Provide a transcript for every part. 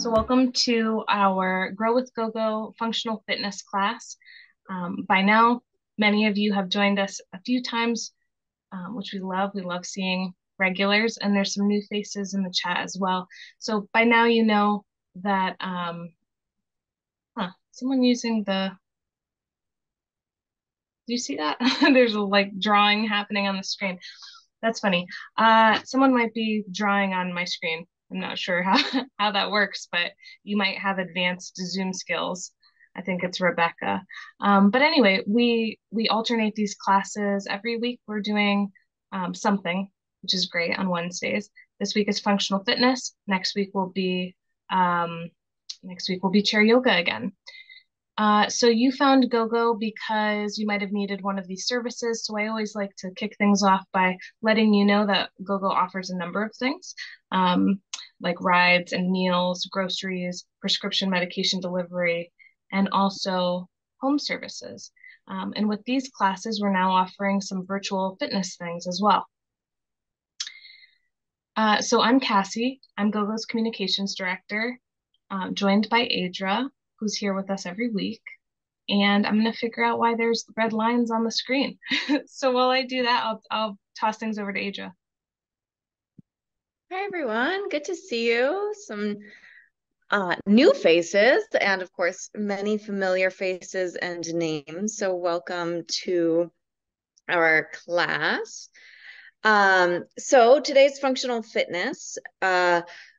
So welcome to our Grow with GoGo functional fitness class. By now, many of you have joined us a few times, which we love. We love seeing regulars, and there's some new faces in the chat as well. So by now you know that, someone using the, do you see that? There's a like drawing happening on the screen. That's funny. Someone might be drawing on my screen. I'm not sure how, how that works, but you might have advanced Zoom skills. I think it's Rebecca. But anyway, we alternate these classes every week. We're doing something, which is great on Wednesdays. This week is functional fitness. Next week will be chair yoga again. So you found GoGo because you might have needed one of these services. So I always like to kick things off by letting you know that GoGo offers a number of things, like rides and meals, groceries, prescription medication delivery, and also home services. And with these classes, we're now offering some virtual fitness things as well. So I'm Cassie. I'm GoGo's communications director, joined by Adra, who's here with us every week. And I'm going to figure out why there's red lines on the screen. So while I do that, I'll toss things over to Adra. Hi, everyone. Good to see you. Some new faces and, of course, many familiar faces and names. So welcome to our class. So today's functional fitness.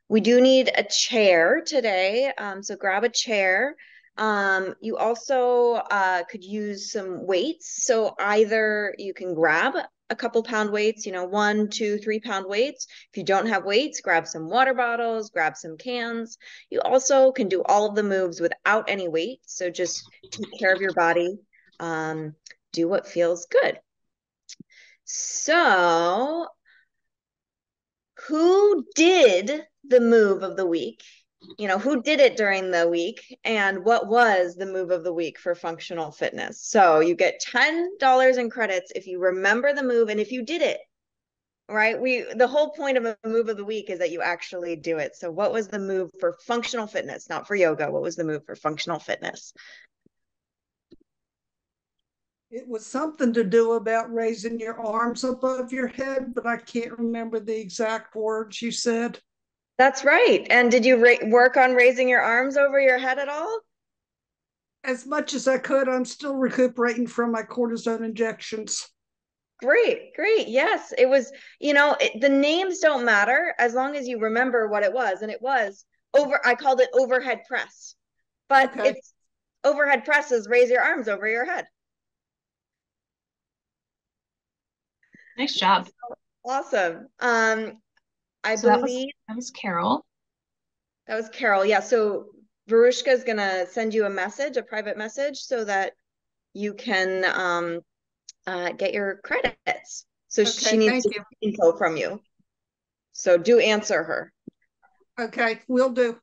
We do need a chair today. So grab a chair. You also could use some weights. So either you can grab a couple pound weights, 1, 2, 3 pound weights. If you don't have weights, grab some water bottles, grab some cans. You also can do all of the moves without any weight. So just take care of your body. Do what feels good. So who did the move of the week? Who did it during the week, and what was the move of the week for functional fitness? So you get $10 in credits if you remember the move and if you did it, right? The whole point of a move of the week is that you actually do it. So what was the move for functional fitness, not for yoga? What was the move for functional fitness? It was something to do about raising your arms above your head, but I can't remember the exact words you said. That's right. And did you work on raising your arms over your head at all? As much as I could. I'm still recuperating from my cortisone injections. Great, great. Yes, it was, the names don't matter as long as you remember what it was. And it was I called it overhead press. But Okay. It's overhead presses, raise your arms over your head. Nice job. Awesome. I So believe that was Carol. That was Carol. Yeah. So Varushka is gonna send you a private message, so that you can get your credits. So Okay, she needs info from you. So do answer her. Okay, will do.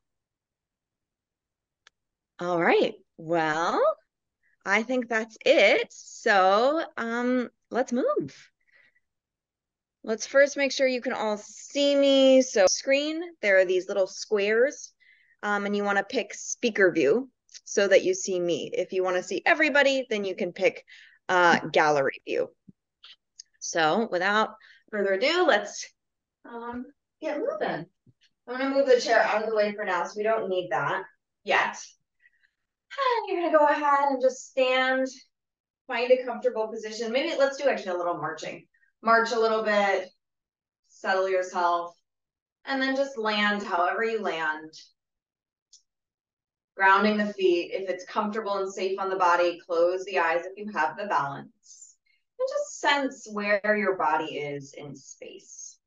All right. Well, I think that's it. So let's move. Let's first make sure you can all see me. So screen, there are these little squares, and you want to pick speaker view so that you see me. If you want to see everybody, then you can pick gallery view. So without further ado, let's get moving. I'm going to move the chair out of the way for now, so we don't need that yet. And you're going to go ahead and just stand, find a comfortable position. Maybe let's do actually a little marching. March a little bit, settle yourself, and then just land however you land. Grounding the feet. If it's comfortable and safe on the body, close the eyes if you have the balance. And just sense where your body is in space.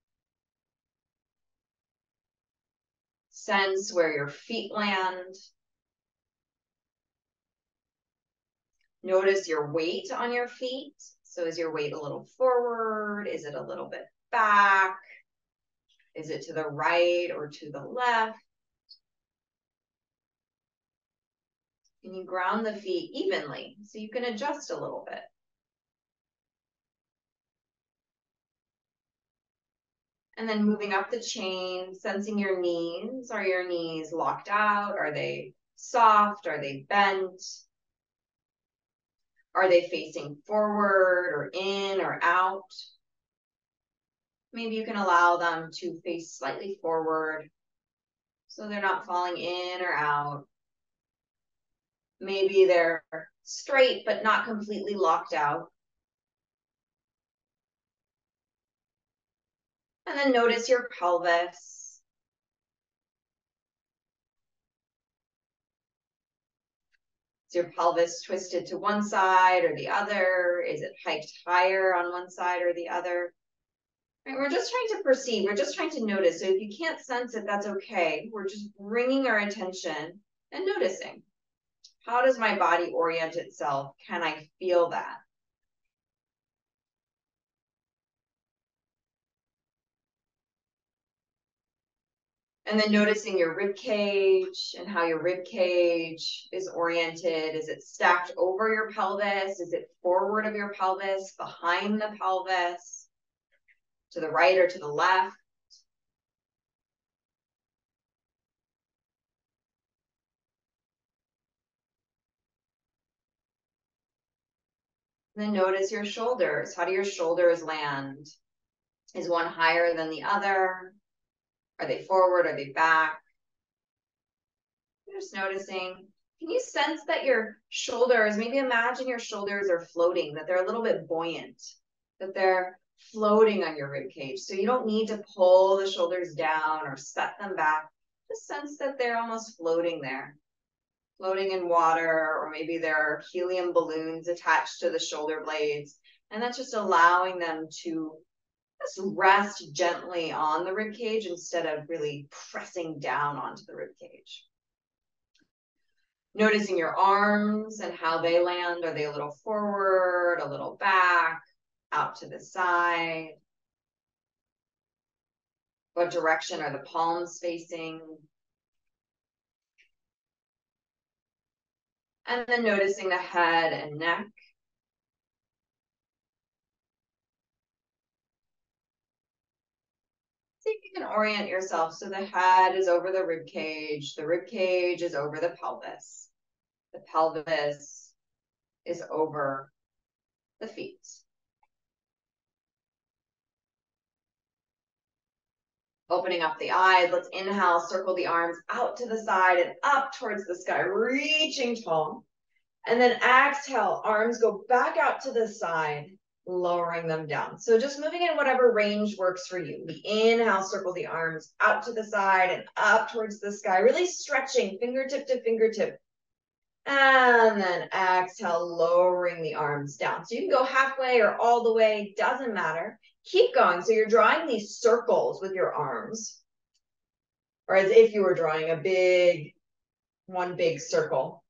Sense where your feet land. Notice your weight on your feet. So is your weight a little forward? Is it a little bit back? Is it to the right or to the left? Can you ground the feet evenly so you can adjust a little bit? And then moving up the chain, sensing your knees. Are your knees locked out? Are they soft? Are they bent? Are they facing forward or in or out? Maybe you can allow them to face slightly forward so they're not falling in or out. Maybe they're straight but not completely locked out. And then notice your pelvis. Is your pelvis twisted to one side or the other? Is it hiked higher on one side or the other? Right, we're just trying to perceive. We're just trying to notice. So if you can't sense it, that's okay. We're just bringing our attention and noticing. How does my body orient itself? Can I feel that? And then noticing your rib cage and how your rib cage is oriented. Is it stacked over your pelvis? Is it forward of your pelvis, behind the pelvis, to the right or to the left? And then notice your shoulders. How do your shoulders land? Is one higher than the other? Are they forward? Are they back? You're just noticing. Can you sense that your shoulders, maybe imagine your shoulders are floating, that they're a little bit buoyant, that they're floating on your rib cage. So you don't need to pull the shoulders down or set them back. Just sense that they're almost floating there, floating in water, or maybe there are helium balloons attached to the shoulder blades. And that's just allowing them to just rest gently on the rib cage instead of really pressing down onto the rib cage. Noticing your arms and how they land. Are they a little forward, a little back, out to the side? What direction are the palms facing? And then noticing the head and neck. See if you can orient yourself so the head is over the rib cage is over the pelvis is over the feet. Opening up the eyes, let's inhale, circle the arms out to the side and up towards the sky, reaching tall. And then exhale, arms go back out to the side, lowering them down. So just moving in whatever range works for you. We inhale, circle the arms out to the side and up towards the sky, really stretching fingertip to fingertip. And then exhale, lowering the arms down. So you can go halfway or all the way, doesn't matter. Keep going. So you're drawing these circles with your arms, or as if you were drawing one big circle.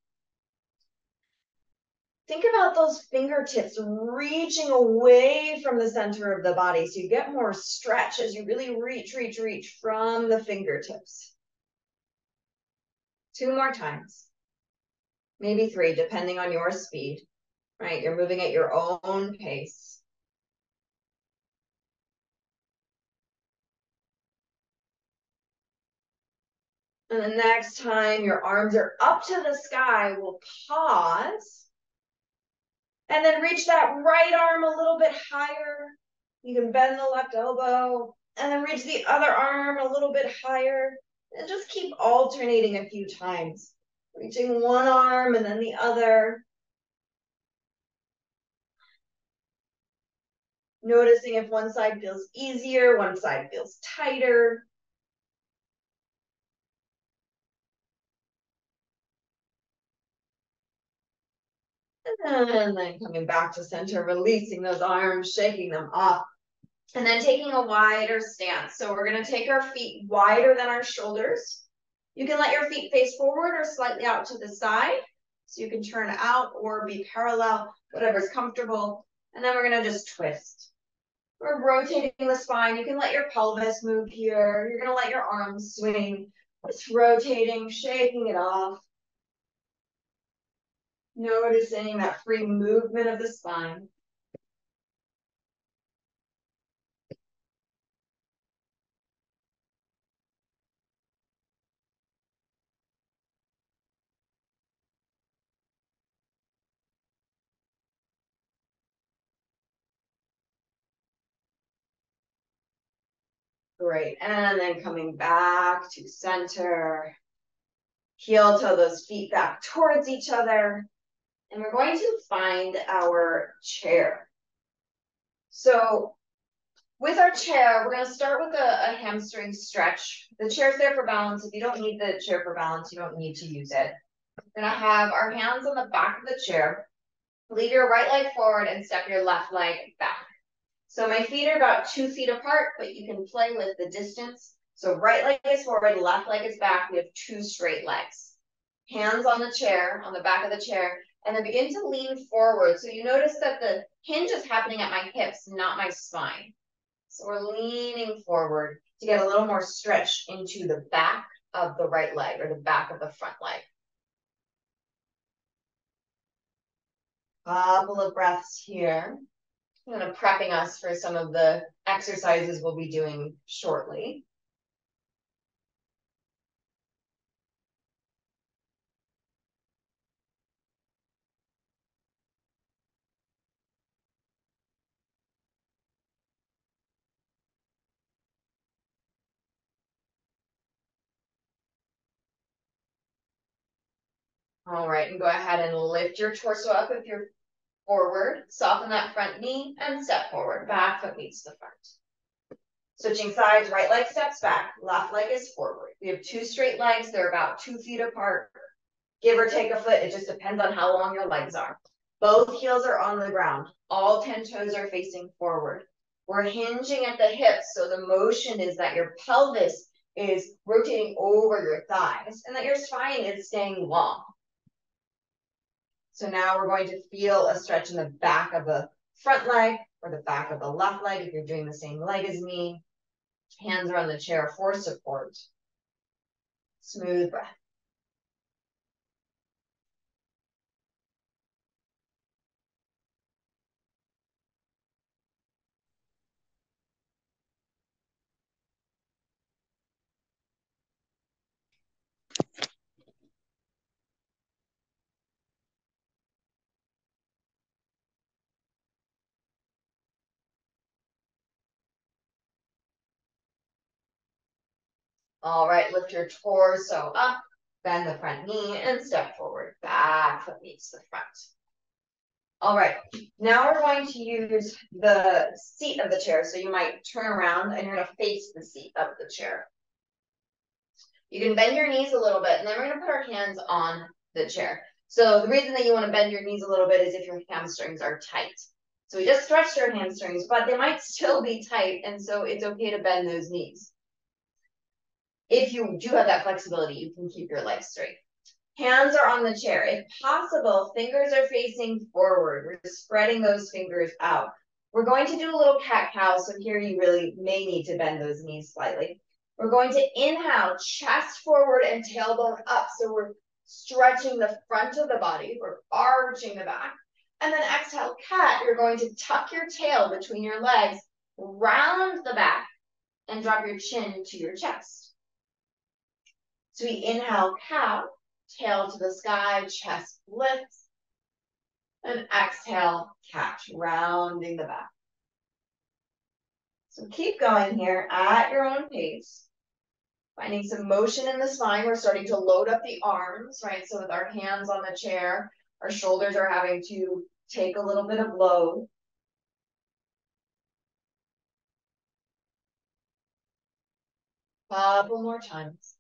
Think about those fingertips reaching away from the center of the body so you get more stretch as you really reach from the fingertips. 2 more times. Maybe 3, depending on your speed, right? You're moving at your own pace. And the next time your arms are up to the sky, we'll pause. And then reach that right arm a little bit higher. You can bend the left elbow. And then reach the other arm a little bit higher. And just keep alternating a few times. Reaching one arm and then the other. Noticing if one side feels easier, one side feels tighter. And then coming back to center, releasing those arms, shaking them off. And then taking a wider stance. So we're going to take our feet wider than our shoulders. You can let your feet face forward or slightly out to the side. So you can turn out or be parallel, whatever's comfortable. And then we're going to just twist. We're rotating the spine. You can let your pelvis move here. You're going to let your arms swing. Just rotating, shaking it off. Noticing that free movement of the spine. Great. And then coming back to center. Heel toe those feet back towards each other. And we're going to find our chair. So with our chair, we're going to start with a hamstring stretch. The chair's there for balance. If you don't need the chair for balance, you don't need to use it. We're going to have our hands on the back of the chair. Lead your right leg forward and step your left leg back. So my feet are about 2 feet apart, but you can play with the distance. So right leg is forward, left leg is back. We have 2 straight legs. Hands on the chair, on the back of the chair, and then begin to lean forward. So you notice that the hinge is happening at my hips, not my spine. So we're leaning forward to get a little more stretch into the back of the right leg or the back of the front leg. Couple of breaths here. Kind of prepping us for some of the exercises we'll be doing shortly. All right, and go ahead and lift your torso up if you're forward. Soften that front knee and step forward. Back foot meets the front. Switching sides, right leg steps back, left leg is forward. We have 2 straight legs. They're about 2 feet apart. Give or take a foot. It just depends on how long your legs are. Both heels are on the ground. All 10 toes are facing forward. We're hinging at the hips, so the motion is that your pelvis is rotating over your thighs and that your spine is staying long. So now we're going to feel a stretch in the back of the front leg or the back of the left leg if you're doing the same leg as me. Hands are on the chair for support. Smooth breath. All right, lift your torso up, bend the front knee, and step forward. Back foot meets the front. All right, now we're going to use the seat of the chair. So you might turn around and you're going to face the seat of the chair. You can bend your knees a little bit, and then we're going to put our hands on the chair. So the reason that you want to bend your knees a little bit is if your hamstrings are tight. So we just stretched our hamstrings, but they might still be tight, and so it's okay to bend those knees. If you do have that flexibility, you can keep your legs straight. Hands are on the chair. If possible, fingers are facing forward. We're just spreading those fingers out. We're going to do a little cat-cow, so here you really may need to bend those knees slightly. We're going to inhale, chest forward and tailbone up. So we're stretching the front of the body. We're arching the back. And then exhale, cat. You're going to tuck your tail between your legs, round the back, and drop your chin to your chest. So we inhale, cow, tail to the sky, chest lifts. And exhale, cat, rounding the back. So keep going here at your own pace. Finding some motion in the spine. We're starting to load up the arms, right? So with our hands on the chair, our shoulders are having to take a little bit of load. Couple more times.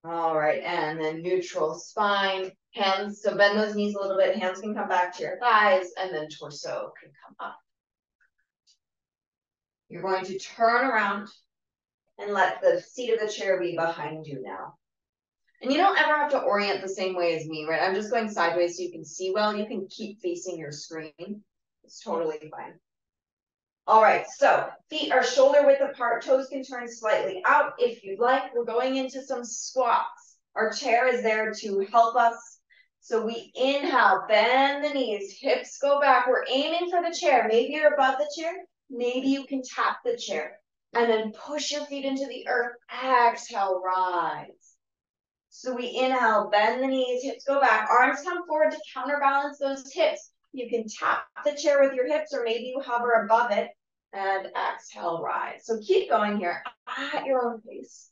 All right, and then neutral spine, hands, so bend those knees a little bit, hands can come back to your thighs, and then torso can come up. You're going to turn around and let the seat of the chair be behind you now. And you don't ever have to orient the same way as me, right? I'm just going sideways so you can see well. You can keep facing your screen. It's totally fine. All right, so feet are shoulder width apart. Toes can turn slightly out if you'd like. We're going into some squats. Our chair is there to help us So we inhale, bend the knees, hips go back. We're aiming for the chair. Maybe you're above the chair. Maybe you can tap the chair. And then push your feet into the earth. Exhale, rise. So we inhale, bend the knees, hips go back. Arms come forward to counterbalance those hips. You can tap the chair with your hips, or maybe you hover above it. And exhale, rise. So keep going here at your own pace.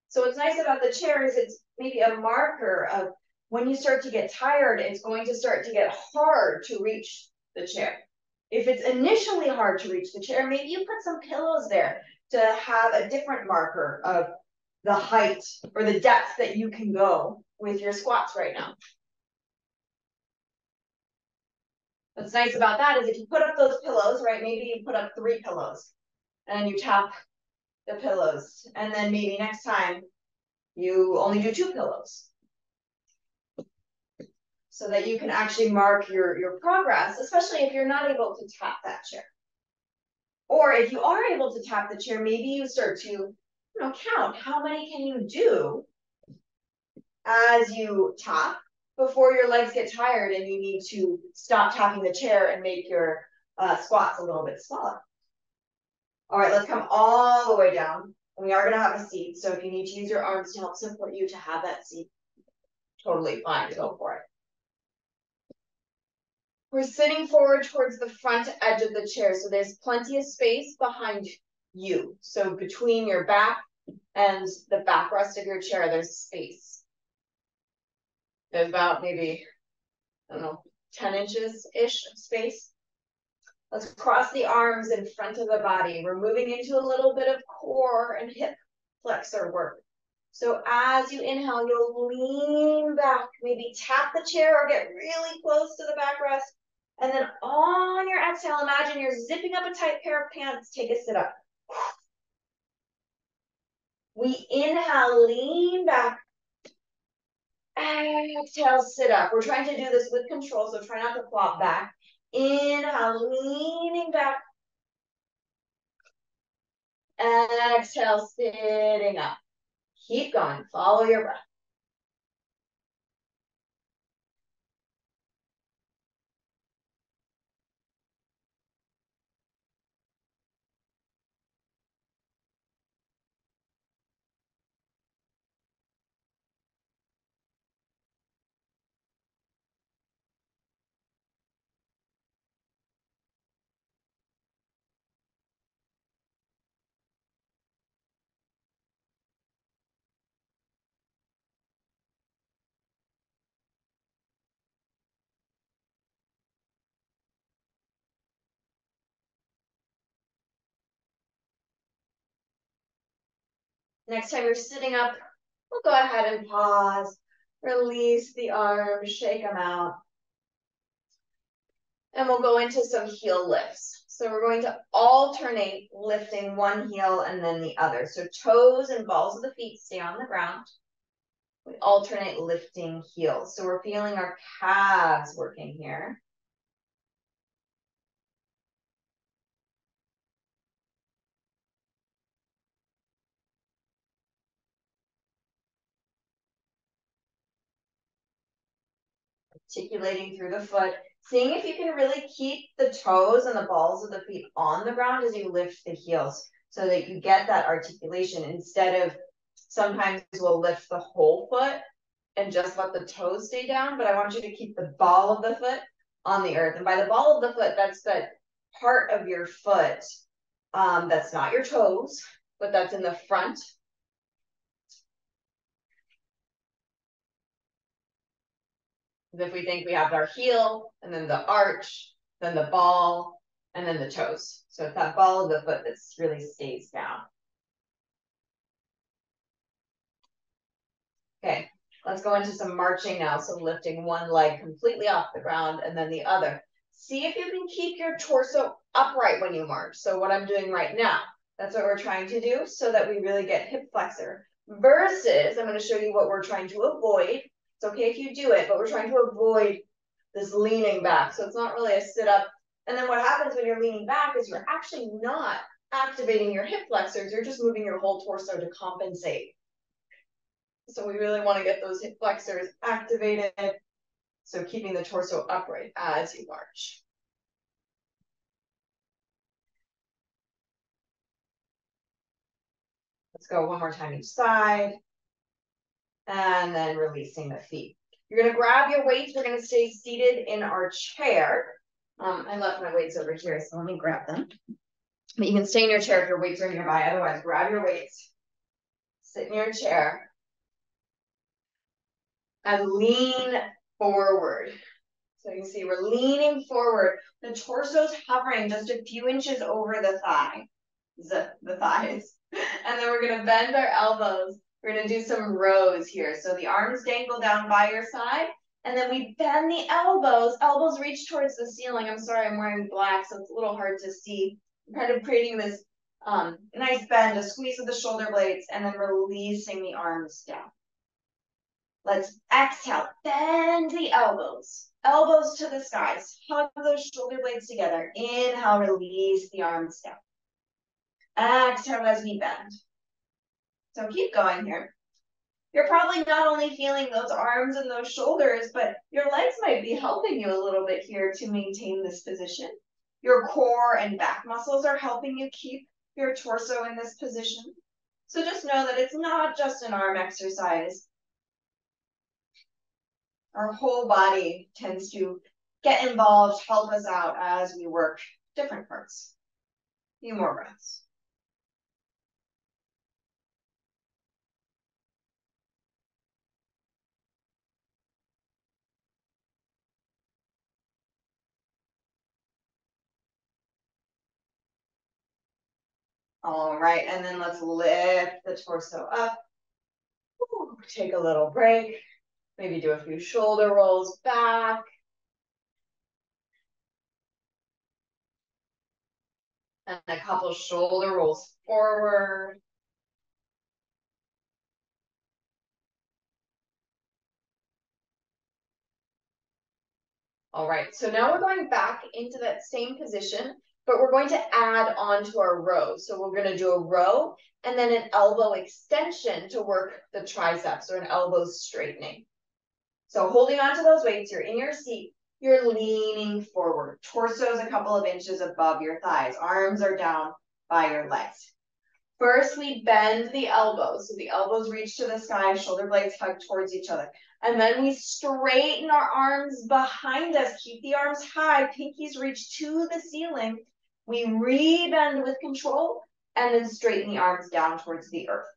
So what's nice about the chair is it's maybe a marker of when you start to get tired, it's going to start to get hard to reach the chair. If it's initially hard to reach the chair, maybe you put some pillows there to have a different marker of the height or the depth that you can go with your squats right now. What's nice about that is if you put up those pillows, right, maybe you put up 3 pillows and you tap the pillows, and then maybe next time you only do 2 pillows, so that you can actually mark your progress, especially if you're not able to tap that chair. Or if you are able to tap the chair, maybe you start to count how many can you do as you tap before your legs get tired and you need to stop tapping the chair and make your squats a little bit smaller. All right, let's come all the way down. And we are going to have a seat, so if you need to use your arms to help support you to have that seat, totally fine, go for it. We're sitting forward towards the front edge of the chair, so there's plenty of space behind you. So between your back and the backrest of your chair, there's space. There's about maybe, I don't know, 10 inches-ish of space. Let's cross the arms in front of the body. We're moving into a little bit of core and hip flexor work. So as you inhale, you'll lean back, maybe tap the chair or get really close to the backrest. And then on your exhale, imagine you're zipping up a tight pair of pants. Take a sit up. We inhale, lean back. Exhale, sit up. We're trying to do this with control, so try not to flop back. Inhale, leaning back. Exhale, sitting up. Keep going. Follow your breath. Next time you're sitting up, we'll go ahead and pause. Release the arms, shake them out. And we'll go into some heel lifts. So we're going to alternate lifting one heel and then the other. So toes and balls of the feet stay on the ground. We alternate lifting heels. So we're feeling our calves working here. Articulating through the foot. Seeing if you can really keep the toes and the balls of the feet on the ground as you lift the heels so that you get that articulation instead of sometimes we'll lift the whole foot and just let the toes stay down, but I want you to keep the ball of the foot on the earth. And by the ball of the foot, that's the part of your foot that's not your toes, but that's in the front. If we think we have our heel, and then the arch, then the ball, and then the toes. So it's that ball of the foot that really stays down. Okay, let's go into some marching now. So lifting one leg completely off the ground and then the other. See if you can keep your torso upright when you march. So what I'm doing right now, that's what we're trying to do so that we really get hip flexor. Versus, I'm going to show you what we're trying to avoid. It's okay if you do it, but we're trying to avoid this leaning back. So it's not really a sit up. And then what happens when you're leaning back is you're actually not activating your hip flexors, you're just moving your whole torso to compensate. So we really want to get those hip flexors activated. So keeping the torso upright as you march. Let's go one more time each side. And then releasing the feet. You're going to grab your weights. We're going to stay seated in our chair. I left my weights over here, so let me grab them. But you can stay in your chair if your weights are nearby. Otherwise, grab your weights. Sit in your chair. And lean forward. So you can see we're leaning forward. The torso's hovering just a few inches over the thigh. The thighs. And then we're going to bend our elbows. We're going to do some rows here. So the arms dangle down by your side. And then we bend the elbows. Elbows reach towards the ceiling. I'm sorry, I'm wearing black, so it's a little hard to see. I'm kind of creating this nice bend, a squeeze of the shoulder blades, and then releasing the arms down. Let's exhale. Bend the elbows. Elbows to the skies. Hug those shoulder blades together. Inhale, release the arms down. Exhale as we bend. So keep going here. You're probably not only feeling those arms and those shoulders, but your legs might be helping you a little bit here to maintain this position. Your core and back muscles are helping you keep your torso in this position. So just know that it's not just an arm exercise. Our whole body tends to get involved, help us out as we work different parts. A few more breaths. All right, and then let's lift the torso up. Ooh, take a little break. Maybe do a few shoulder rolls back. And a couple shoulder rolls forward. All right, so now we're going back into that same position, but we're going to add on to our row. So we're going to do a row and then an elbow extension to work the triceps or an elbow straightening. So holding on to those weights, you're in your seat, you're leaning forward. Torso is a couple of inches above your thighs. Arms are down by your legs. First, we bend the elbows. So the elbows reach to the sky, shoulder blades hug towards each other. And then we straighten our arms behind us. Keep the arms high. Pinkies reach to the ceiling. We rebend with control and then straighten the arms down towards the earth.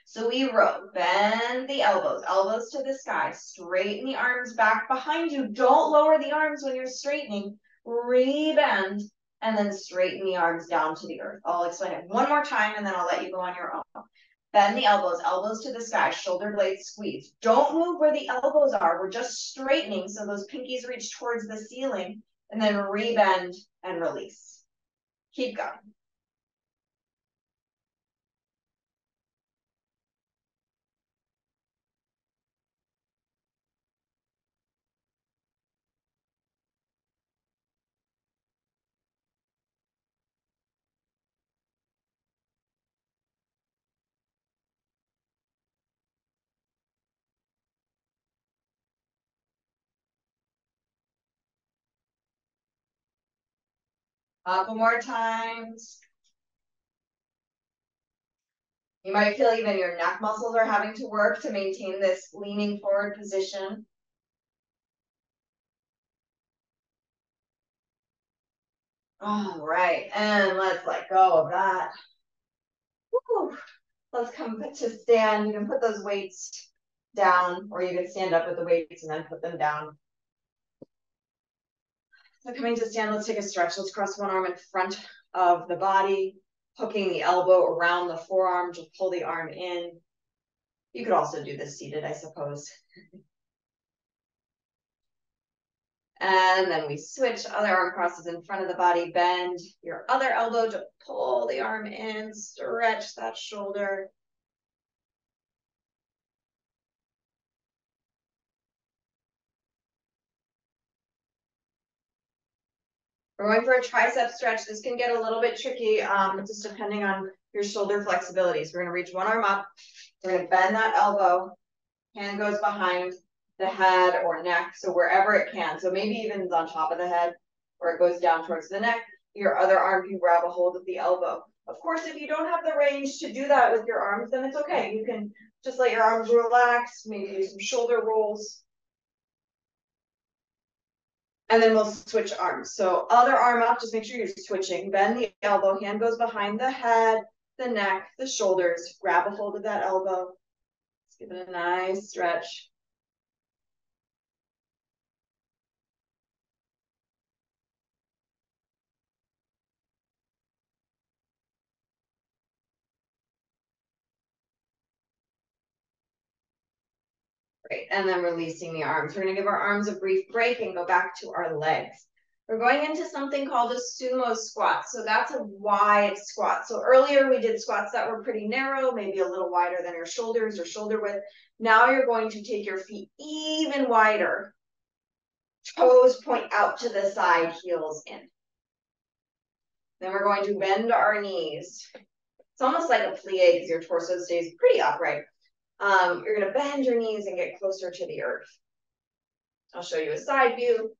So we row, bend the elbows, elbows to the sky, straighten the arms back behind you. Don't lower the arms when you're straightening. Rebend and then straighten the arms down to the earth. I'll explain it one more time and then I'll let you go on your own. Bend the elbows, elbows to the sky, shoulder blades squeeze. Don't move where the elbows are. We're just straightening so those pinkies reach towards the ceiling and then rebend and release. Keep going. Couple more times. You might feel even your neck muscles are having to work to maintain this leaning forward position. All right, and let's let go of that. Woo. Let's come to stand. You can put those weights down, or you can stand up with the weights and then put them down. So coming to stand, let's take a stretch. Let's cross one arm in front of the body, hooking the elbow around the forearm to pull the arm in. You could also do this seated, I suppose. And then we switch, other arm crosses in front of the body, bend your other elbow to pull the arm in, stretch that shoulder. We're going for a tricep stretch. This can get a little bit tricky, just depending on your shoulder flexibilities. We're gonna reach one arm up. We're gonna bend that elbow. Hand goes behind the head or neck, so wherever it can. So maybe even it's on top of the head, or it goes down towards the neck. Your other arm can grab a hold of the elbow. Of course, if you don't have the range to do that with your arms, then it's okay. You can just let your arms relax, maybe do some shoulder rolls. And then we'll switch arms. So other arm up, just make sure you're switching. Bend the elbow, hand goes behind the head, the neck, the shoulders. Grab a hold of that elbow. Let's give it a nice stretch. Great, and then releasing the arms. We're gonna give our arms a brief break and go back to our legs. We're going into something called a sumo squat. So that's a wide squat. So earlier we did squats that were pretty narrow, maybe a little wider than your shoulders or shoulder width. Now you're going to take your feet even wider. Toes point out to the side, heels in. Then we're going to bend our knees. It's almost like a plie because your torso stays pretty upright. You're gonna bend your knees and get closer to the earth. I'll show you a side view.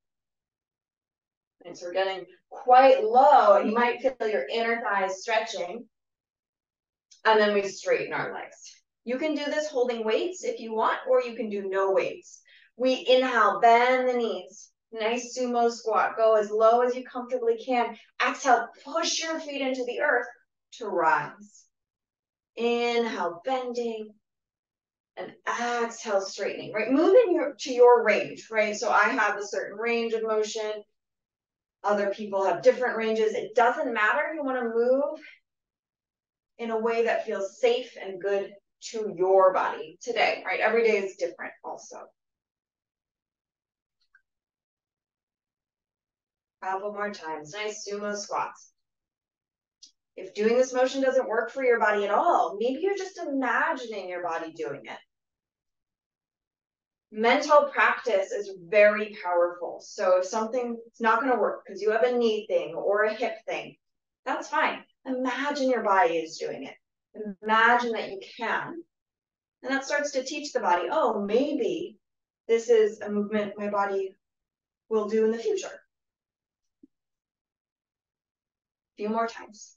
And so we're getting quite low, and you might feel your inner thighs stretching. And then we straighten our legs. You can do this holding weights if you want, or you can do no weights. We inhale, bend the knees. Nice sumo squat. Go as low as you comfortably can. Exhale, push your feet into the earth to rise. Inhale, bending. And exhale, straightening, right? Moving to your range, right? So I have a certain range of motion. Other people have different ranges. It doesn't matter. You want to move in a way that feels safe and good to your body today, right? Every day is different also. Couple more times. Nice sumo squats. If doing this motion doesn't work for your body at all, maybe you're just imagining your body doing it. Mental practice is very powerful. So if something's not going to work because you have a knee thing or a hip thing, that's fine. Imagine your body is doing it. Imagine that you can. And that starts to teach the body, oh, maybe this is a movement my body will do in the future. A few more times.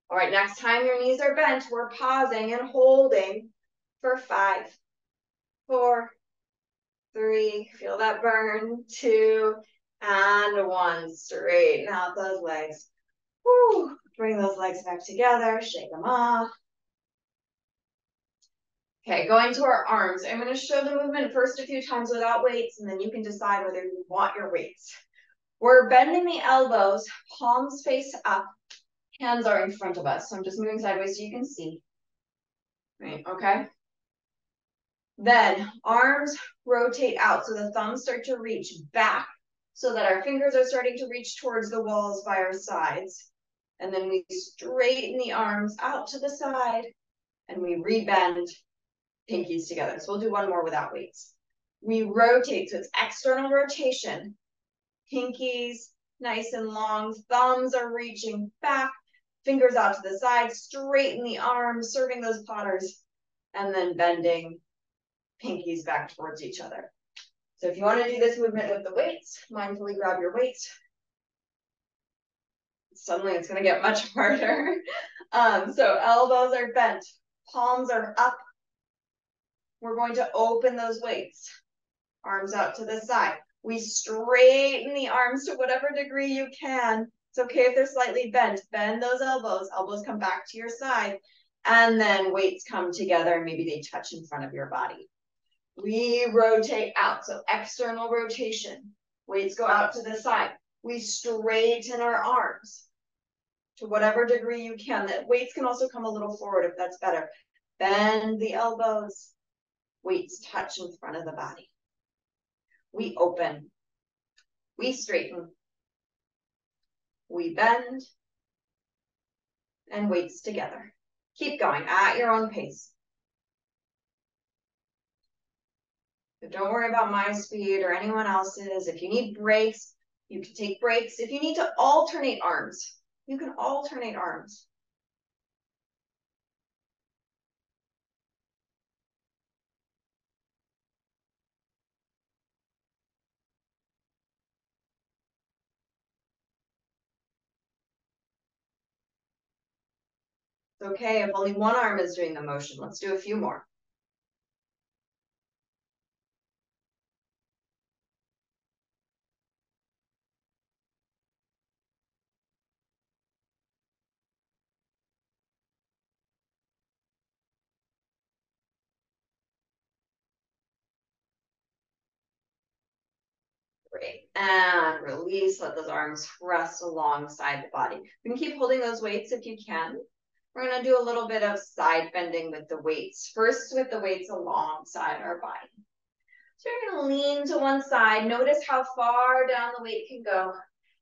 All right, next time your knees are bent, we're pausing and holding for 5, 4, 3, feel that burn, 2, and 1. Straighten out those legs. Woo. Bring those legs back together, shake them off. Okay, going to our arms. I'm going to show the movement first a few times without weights, and then you can decide whether you want your weights. We're bending the elbows, palms face up, hands are in front of us. So I'm just moving sideways so you can see. Right, okay? Then arms rotate out. So the thumbs start to reach back so that our fingers are starting to reach towards the walls by our sides. And then we straighten the arms out to the side and we rebend pinkies together. So we'll do one more without weights. We rotate, so it's external rotation. Pinkies nice and long, thumbs are reaching back, fingers out to the side, straighten the arms, serving those platters, and then bending pinkies back towards each other. So if you want to do this movement with the weights, mindfully grab your weights. Suddenly it's going to get much harder. So elbows are bent, palms are up. We're going to open those weights, arms out to the side. We straighten the arms to whatever degree you can. It's okay if they're slightly bent. Bend those elbows. Elbows come back to your side. And then weights come together and maybe they touch in front of your body. We rotate out. So external rotation. Weights go out to the side. We straighten our arms to whatever degree you can. That weights can also come a little forward if that's better. Bend the elbows. Weights touch in front of the body. We open, we straighten, we bend, and weights together. Keep going at your own pace. But don't worry about my speed or anyone else's. If you need breaks, you can take breaks. If you need to alternate arms, you can alternate arms. It's okay if only one arm is doing the motion. Let's do a few more. Great. And release, let those arms rest alongside the body. You can keep holding those weights if you can. We're gonna do a little bit of side bending with the weights. First with the weights alongside our body. So you're gonna lean to one side. Notice how far down the weight can go.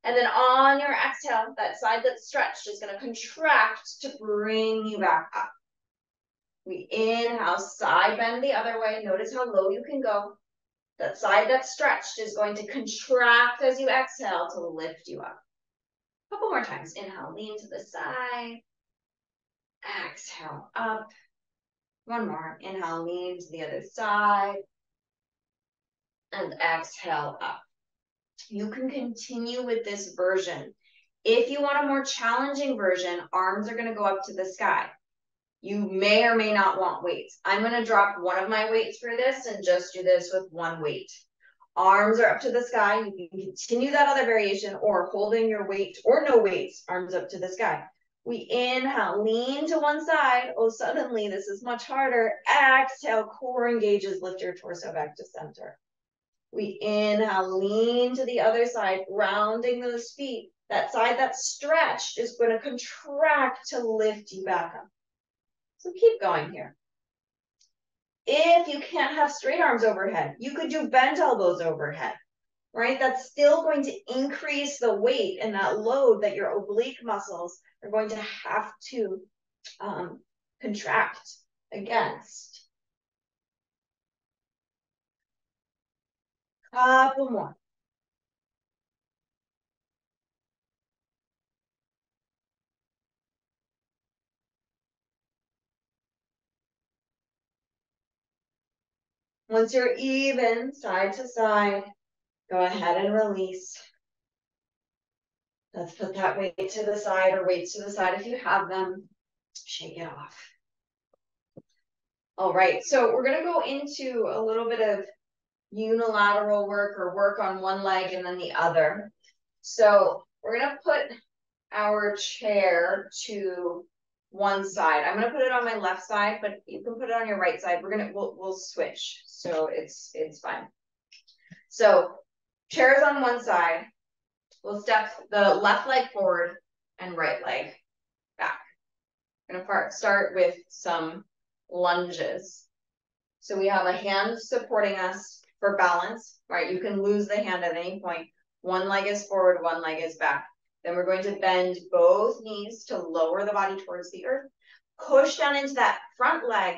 And then on your exhale, that side that's stretched is gonna contract to bring you back up. We inhale, side bend the other way. Notice how low you can go. That side that's stretched is going to contract as you exhale to lift you up. A couple more times. Inhale, lean to the side. Exhale, up. One more. Inhale, lean to the other side. And exhale, up. You can continue with this version. If you want a more challenging version, arms are going to go up to the sky. You may or may not want weights. I'm going to drop one of my weights for this and just do this with one weight. Arms are up to the sky. You can continue that other variation or holding your weight or no weights, arms up to the sky. We inhale, lean to one side. Oh, suddenly this is much harder. Exhale, core engages, lift your torso back to center. We inhale, lean to the other side, rounding those feet. That side that's stretched is going to contract to lift you back up. So keep going here. If you can't have straight arms overhead, you could do bent elbows overhead, right? That's still going to increase the weight and that load that your oblique muscles are going to have to contract against. Couple more. Once you're even side to side, go ahead and release. Let's put that weight to the side or weights to the side if you have them. Shake it off. All right, so we're gonna go into a little bit of unilateral work or work on one leg and then the other. So we're gonna put our chair to one side. I'm gonna put it on my left side, but you can put it on your right side. We'll switch, so it's fine. So chair is on one side. We'll step the left leg forward and right leg back. We're gonna start with some lunges. So we have a hand supporting us for balance, right? You can lose the hand at any point. One leg is forward, one leg is back. Then we're going to bend both knees to lower the body towards the earth. Push down into that front leg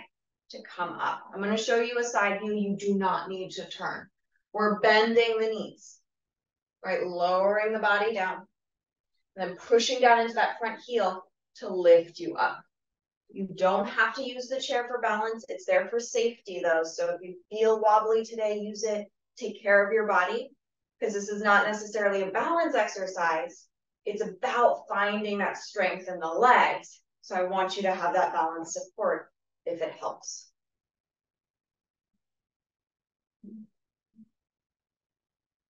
to come up. I'm going to show you a side view. You do not need to turn. We're bending the knees, right? Lowering the body down. And then pushing down into that front heel to lift you up. You don't have to use the chair for balance. It's there for safety though. So if you feel wobbly today, use it. Take care of your body because this is not necessarily a balance exercise. It's about finding that strength in the legs. So I want you to have that balance support if it helps.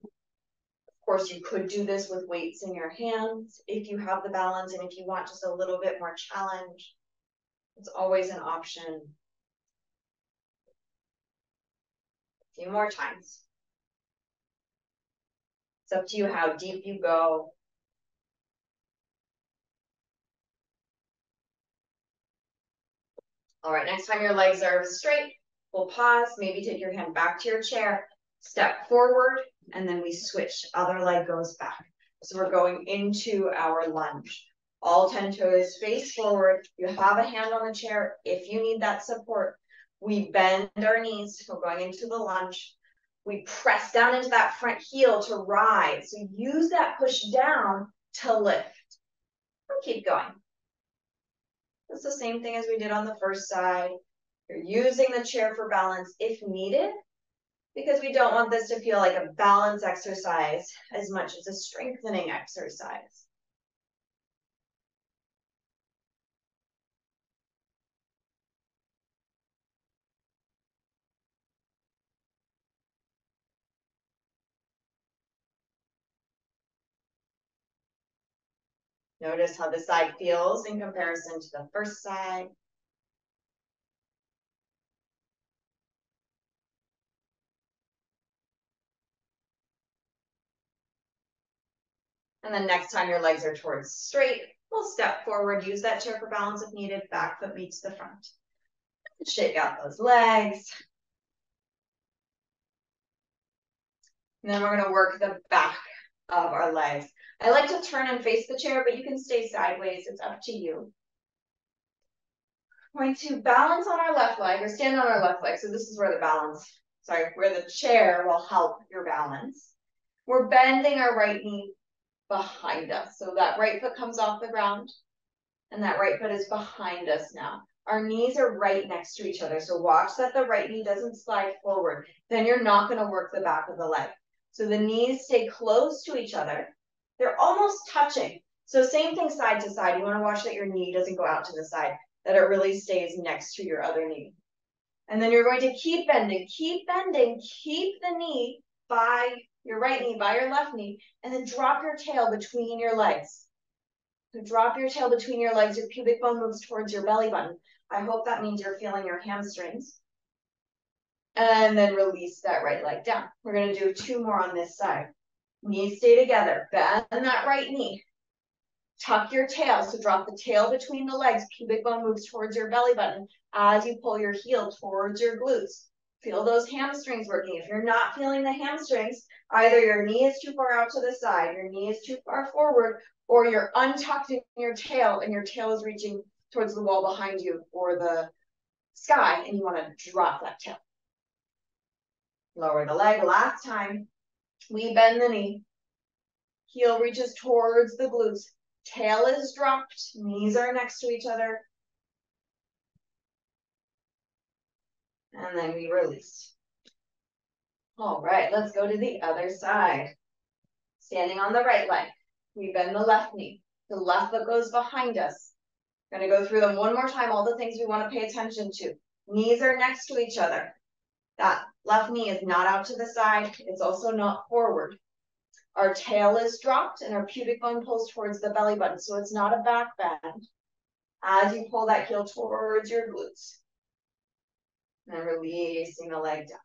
Of course, you could do this with weights in your hands if you have the balance and if you want just a little bit more challenge. It's always an option. A few more times. It's up to you how deep you go. All right, next time your legs are straight, we'll pause, maybe take your hand back to your chair, step forward, and then we switch. Other leg goes back. So we're going into our lunge. All 10 toes face forward. You have a hand on the chair if you need that support. We bend our knees. We're going into the lunge. We press down into that front heel to rise. So use that push down to lift. And keep going. It's the same thing as we did on the first side. You're using the chair for balance if needed, because we don't want this to feel like a balance exercise as much as a strengthening exercise. Notice how the side feels in comparison to the first side. And then next time your legs are towards straight, we'll step forward, use that chair for balance if needed, back foot meets the front. Shake out those legs. And then we're gonna work the back of our legs. I like to turn and face the chair, but you can stay sideways, it's up to you. We're going to balance on our left leg or stand on our left leg. So this is where where the chair will help your balance. We're bending our right knee behind us. So that right foot comes off the ground and that right foot is behind us now. Our knees are right next to each other. So watch that the right knee doesn't slide forward. Then you're not going to work the back of the leg. So the knees stay close to each other. They're almost touching. So same thing side to side. You want to watch that your knee doesn't go out to the side, that it really stays next to your other knee. And then you're going to keep bending, keep the knee by your right knee, by your left knee, and then drop your tail between your legs. So drop your tail between your legs, your pubic bone moves towards your belly button. I hope that means you're feeling your hamstrings. And then release that right leg down. We're going to do 2 more on this side. Knees stay together, bend that right knee. Tuck your tail, so drop the tail between the legs, pubic bone moves towards your belly button as you pull your heel towards your glutes. Feel those hamstrings working. If you're not feeling the hamstrings, either your knee is too far out to the side, your knee is too far forward, or you're untucked in your tail and your tail is reaching towards the wall behind you or the sky and you want to drop that tail. Lower the leg. Last time, we bend the knee. Heel reaches towards the glutes. Tail is dropped, knees are next to each other. And then we release. All right, let's go to the other side. Standing on the right leg, we bend the left knee. The left foot goes behind us. We're gonna go through them one more time, all the things we wanna pay attention to. Knees are next to each other. That left knee is not out to the side. It's also not forward. Our tail is dropped and our pubic bone pulls towards the belly button, so it's not a back bend. As you pull that heel towards your glutes. And releasing the leg down.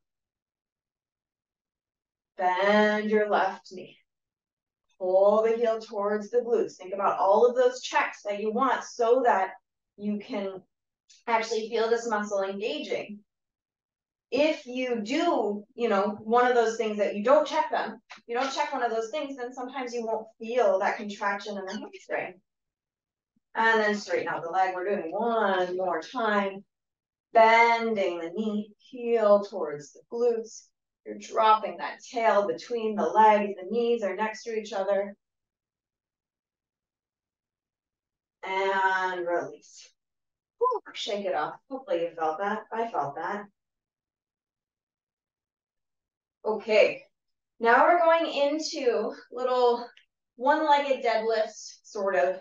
Bend your left knee. Pull the heel towards the glutes. Think about all of those checks that you want so that you can actually feel this muscle engaging. If you do, one of those things that you don't check them, you don't check one of those things, then sometimes you won't feel that contraction in the hamstring. And then straighten out the leg. We're doing one more time. Bending the knee, heel towards the glutes. You're dropping that tail between the legs. The knees are next to each other. And release. Whew, shake it off. Hopefully you felt that. I felt that. Okay, now we're going into little one-legged deadlifts, sort of,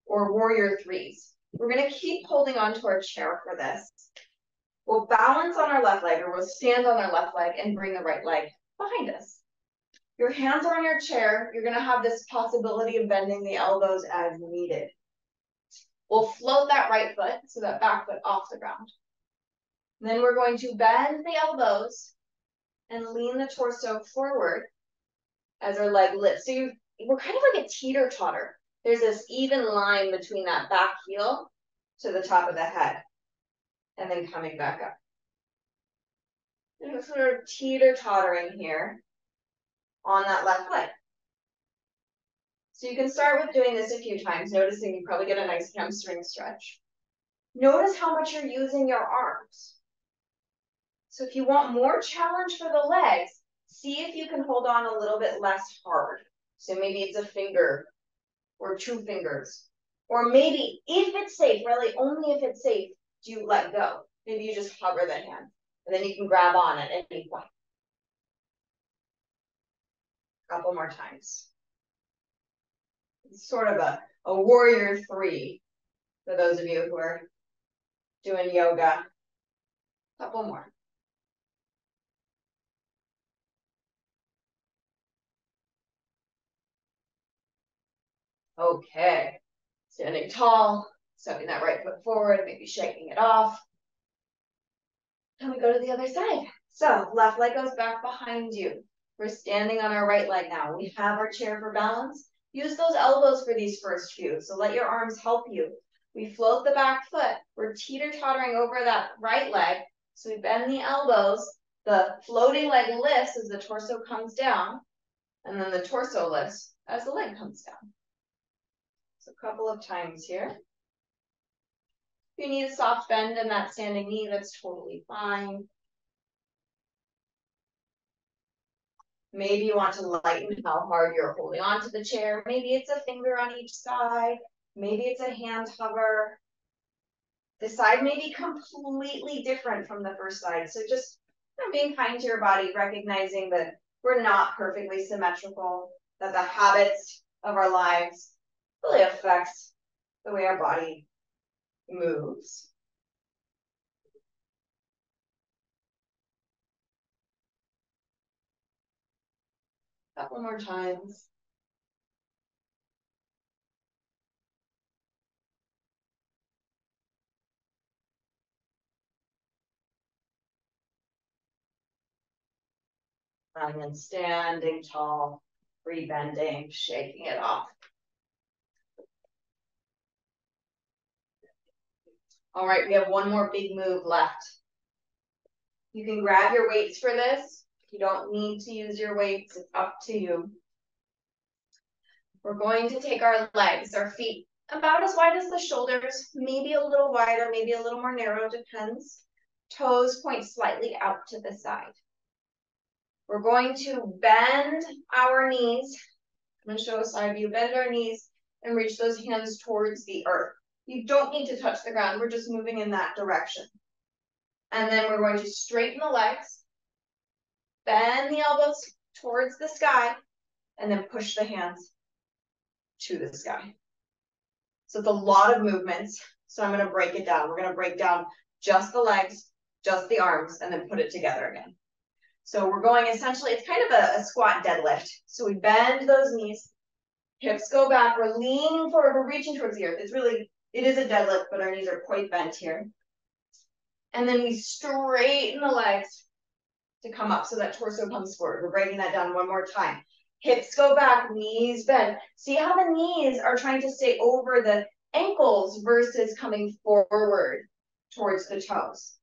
or warrior threes. We're going to keep holding on to our chair for this. We'll balance on our left leg, or we'll stand on our left leg and bring the right leg behind us. Your hands are on your chair. You're going to have this possibility of bending the elbows as needed. We'll float that right foot, so that back foot off the ground. Then we're going to bend the elbows and lean the torso forward as our leg lifts. So we're kind of like a teeter-totter. There's this even line between that back heel to the top of the head, and then coming back up. And we're sort of teeter-tottering here on that left leg. So you can start with doing this a few times, noticing you probably get a nice hamstring stretch. Notice how much you're using your arms. So if you want more challenge for the legs, see if you can hold on a little bit less hard. So maybe it's a finger or 2 fingers. Or maybe if it's safe, really only if it's safe, do you let go. Maybe you just hover the hand and then you can grab on at any point. A couple more times. It's sort of a warrior 3 for those of you who are doing yoga. A couple more. Okay. Standing tall, stepping that right foot forward, maybe shaking it off. And we go to the other side. So left leg goes back behind you. We're standing on our right leg now. We have our chair for balance. Use those elbows for these first few. So let your arms help you. We float the back foot. We're teeter-tottering over that right leg. So we bend the elbows. The floating leg lifts as the torso comes down. And then the torso lifts as the leg comes down. So a couple of times here. If you need a soft bend in that standing knee, that's totally fine. Maybe you want to lighten how hard you're holding onto the chair. Maybe it's a finger on each side. Maybe it's a hand hover. This side may be completely different from the first side. So just being kind to your body, recognizing that we're not perfectly symmetrical, that the habits of our lives really affects the way our body moves. A couple more times. And then standing tall, rebending, shaking it off. All right, we have one more big move left. You can grab your weights for this. You don't need to use your weights, it's up to you. We're going to take our legs, our feet about as wide as the shoulders, maybe a little wider, maybe a little more narrow, depends. Toes point slightly out to the side. We're going to bend our knees. I'm going to show a side view. Bend our knees and reach those hands towards the earth. You don't need to touch the ground. We're just moving in that direction. And then we're going to straighten the legs, bend the elbows towards the sky, and then push the hands to the sky. So it's a lot of movements. So I'm going to break it down. We're going to break down just the legs, just the arms, and then put it together again. So we're going essentially, it's kind of a squat deadlift. So we bend those knees, hips go back, we're leaning forward, we're reaching towards the earth. It is a deadlift, but our knees are quite bent here. And then we straighten the legs to come up so that torso comes forward. We're breaking that down one more time. Hips go back, knees bend. See how the knees are trying to stay over the ankles versus coming forward towards the toes.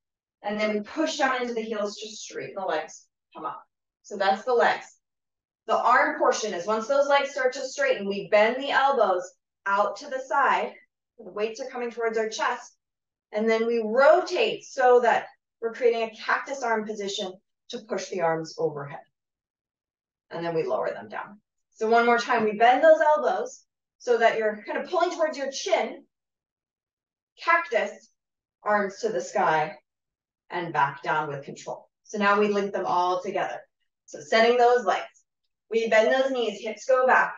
And then we push down into the heels, just straighten the legs, come up. So that's the legs. The arm portion is once those legs start to straighten, we bend the elbows out to the side. The weights are coming towards our chest. And then we rotate so that we're creating a cactus arm position to push the arms overhead. And then we lower them down. So one more time, we bend those elbows so that you're kind of pulling towards your chin. Cactus, arms to the sky, and back down with control. So now we link them all together. So setting those legs. We bend those knees, hips go back.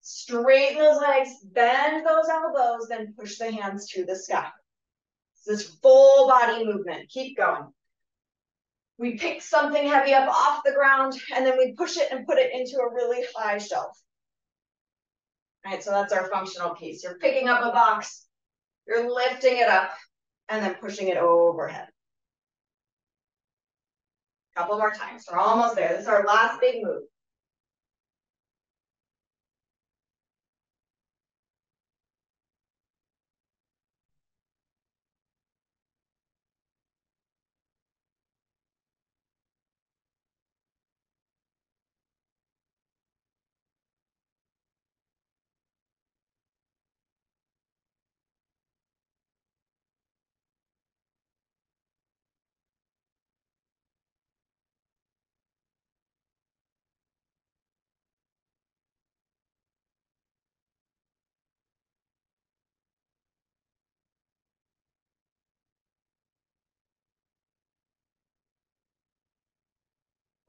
Straighten those legs, bend those elbows, then push the hands to the sky. So this full body movement. Keep going. We pick something heavy up off the ground, and then we push it and put it into a really high shelf. All right, so that's our functional piece. You're picking up a box, you're lifting it up, and then pushing it overhead. Couple more times. We're almost there. This is our last big move.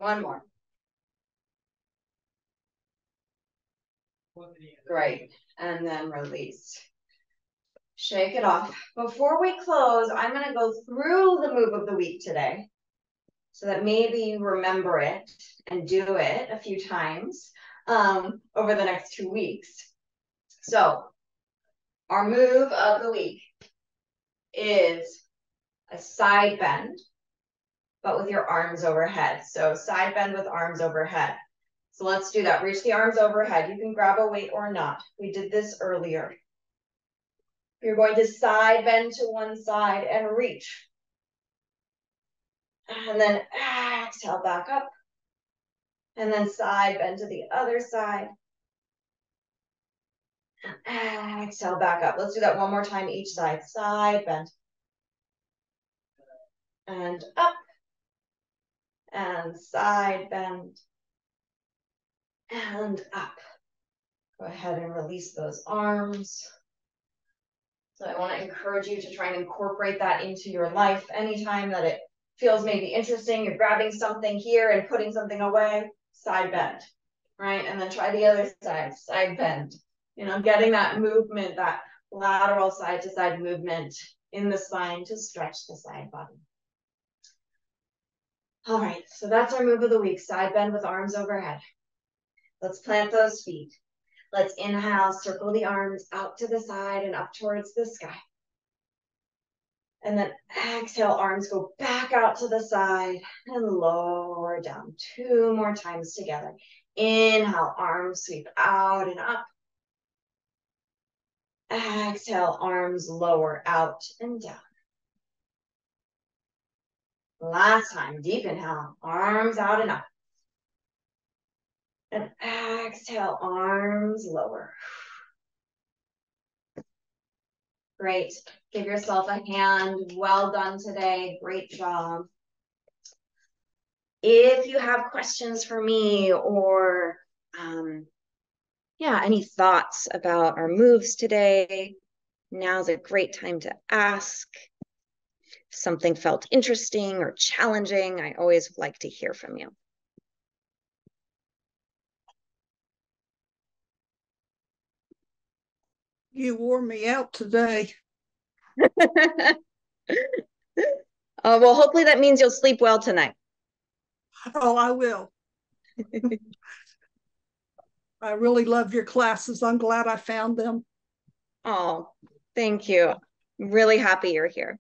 One more. Great. And then release. Shake it off. Before we close, I'm going to go through the move of the week today so that maybe you remember it and do it a few times over the next 2 weeks. So our move of the week is a side bend, but with your arms overhead. So side bend with arms overhead. So let's do that. Reach the arms overhead. You can grab a weight or not. We did this earlier. You're going to side bend to one side and reach. And then exhale back up. And then side bend to the other side. Exhale back up. Let's do that one more time each side. Side bend. And up. And side bend. And up. Go ahead and release those arms. So I want to encourage you to try and incorporate that into your life anytime that it feels maybe interesting. You're grabbing something here and putting something away, side bend, right? And then try the other side, side bend. You know, getting that movement, that lateral side to side movement in the spine to stretch the side body. All right, so that's our move of the week, side bend with arms overhead. Let's plant those feet. Let's inhale, circle the arms out to the side and up towards the sky. And then exhale, arms go back out to the side and lower down. 2 more times together. Inhale, arms sweep out and up. Exhale, arms lower out and down. Last time, deep inhale, arms out and up. And exhale, arms lower. Great. Give yourself a hand. Well done today. Great job. If you have questions for me or any thoughts about our moves today, now's a great time to ask. If something felt interesting or challenging, I always like to hear from you. You wore me out today. Well, hopefully that means you'll sleep well tonight. Oh, I will. I really love your classes. I'm glad I found them. Oh, thank you. I'm really happy you're here.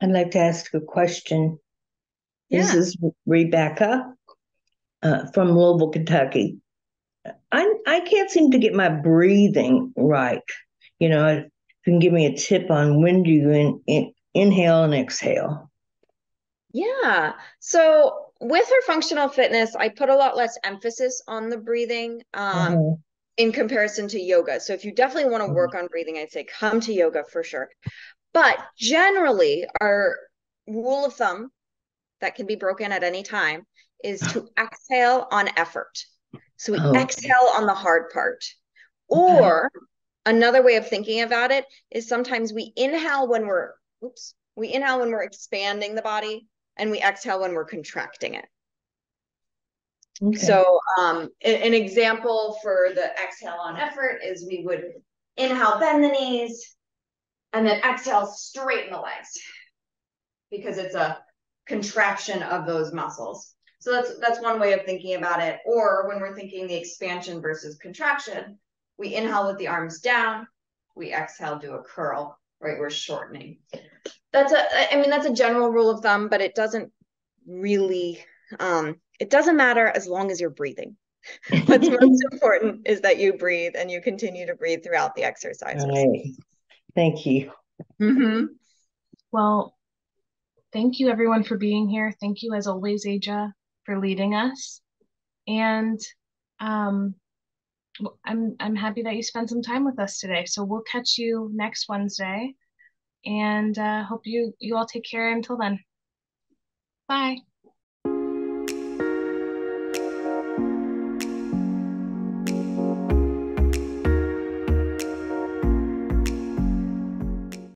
I'd like to ask a question. Yeah. This is Rebecca from Louisville, Kentucky. I can't seem to get my breathing right. You know, you can give me a tip on when do you inhale and exhale? Yeah. So with her functional fitness, I put a lot less emphasis on the breathing in comparison to yoga. So if you definitely want to work on breathing, I'd say come to yoga for sure. But generally, our rule of thumb that can be broken at any time is to exhale on effort. So we exhale on the hard part. Or another way of thinking about it is sometimes we inhale when we're expanding the body, and we exhale when we're contracting it. Okay. So an example for the exhale on effort is we would inhale, bend the knees, and then exhale, straighten the legs, because it's a contraction of those muscles. So that's one way of thinking about it. Or when we're thinking the expansion versus contraction, we inhale with the arms down, we exhale, do a curl, right? We're shortening. That's a general rule of thumb, but it doesn't really, it doesn't matter as long as you're breathing. What's most important is that you breathe and you continue to breathe throughout the exercises. Right. Thank you. Mm-hmm. Well, thank you everyone for being here. Thank you as always, Aja, for leading us. And I'm happy that you spent some time with us today. So we'll catch you next Wednesday, and hope you all take care until then. Bye.